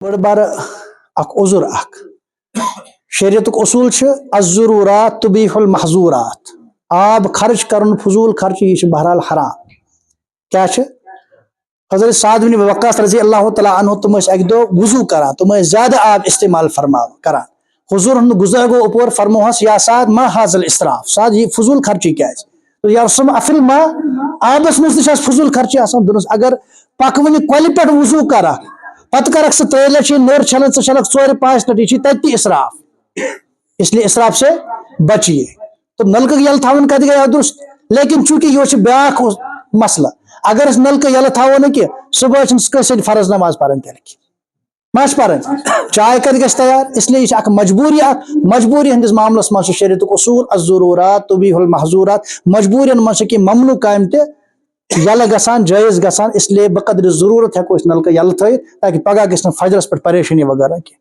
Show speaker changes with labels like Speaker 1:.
Speaker 1: बड़ बार अख उजुर अख शरीयतुक उसूल अज़्ज़ुरूरात तुबीहुल महज़ूरात। आब खर्च करन फजूल खर्च ये बहरहाल हराम। क्या हज़रत साद बिन वक्कास रज़ी अल्लाह तआला अन्हु तुम अक दो वुजू करा तुम ज्यादा आब इस्तेमाल फरमा करा हुजूर हम गुजर गो ऊपर फरमोहस या साद मा हाजल इसराफ साद ये फजूल खर्ची क्या तो यार सम अफिल मा आबस मज फजूल खर्ची आसान दुनस अगर पकवन कल पे वुजू करा पत कर त्रे लट नोर छलन छलक 4-5 लट तति इसराफ इसलिए इसराफ से बचिए। तो नलक यल थवन कत गया दुरुस्त लेकिन चूंकि यह ब्याख मसला अगर नलक यल थो न कि सुबह फर्ज नमाज पान तेल मज पान चाय कत ग तैयार इसलिए यह मजबूरी हंदिस मामलस मज शरीयतुक उसूल अज़्ज़ुरूरात तुबीहुल महज़ूरात मजबूरियन मज ममनू काम ते यल गसान जायज गसान इसलिए बकदर जरूरत हेको नलक यल थ ताकि पगह गि फजरस पे परेशानी वगैरह की।